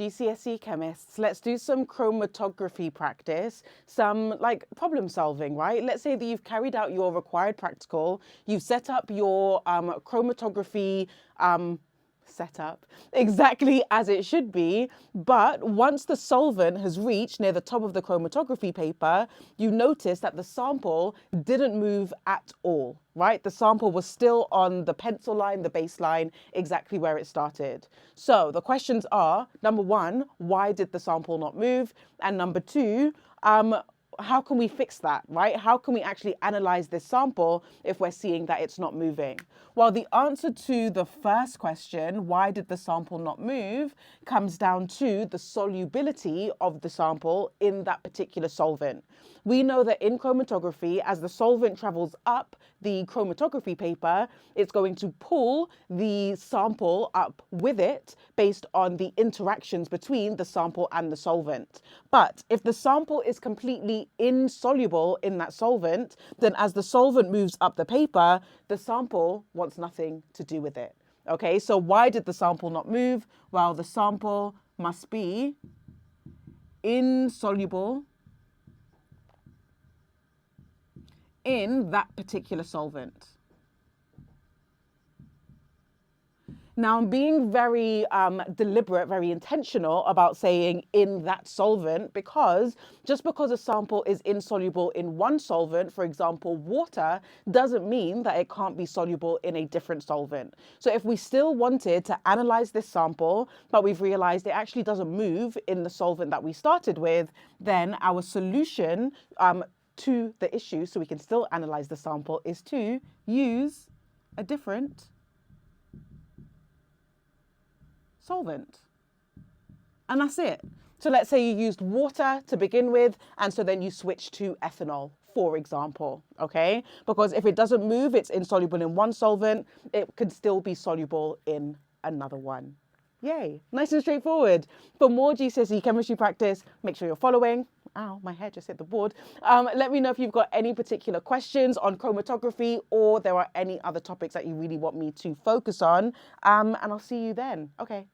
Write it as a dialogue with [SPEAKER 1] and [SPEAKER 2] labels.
[SPEAKER 1] GCSE chemists, let's do some chromatography practice, some like problem solving, right? Let's say that you've carried out your required practical, you've set up your chromatography setup exactly as it should be, but once the solvent has reached near the top of the chromatography paper, you notice that the sample didn't move at all, right? The sample was still on the pencil line, the baseline, exactly where it started. So the questions are, number one, why did the sample not move? And number two, how can we fix that, right? How can we actually analyze this sample if we're seeing that it's not moving? Well, the answer to the first question, why did the sample not move, comes down to the solubility of the sample in that particular solvent. We know that in chromatography, as the solvent travels up the chromatography paper, it's going to pull the sample up with it based on the interactions between the sample and the solvent. But if the sample is completely insoluble in that solvent, then as the solvent moves up the paper, the sample wants nothing to do with it. Okay, so why did the sample not move? Well, the sample must be insoluble in that particular solvent. Now, I'm being very deliberate, very intentional about saying in that solvent, because just because a sample is insoluble in one solvent, for example, water, doesn't mean that it can't be soluble in a different solvent. So if we still wanted to analyze this sample, but we've realized it actually doesn't move in the solvent that we started with, then our solution to the issue, so we can still analyze the sample, is to use a different solvent. And that's it. So let's say you used water to begin with, and so then you switch to ethanol, for example, okay? Because if it doesn't move, it's insoluble in one solvent, it could still be soluble in another one. Yay, nice and straightforward. For more GCSE chemistry practice, make sure you're following. Ow, my head just hit the board. Let me know if you've got any particular questions on chromatography, or there are any other topics that you really want me to focus on. And I'll see you then. Okay.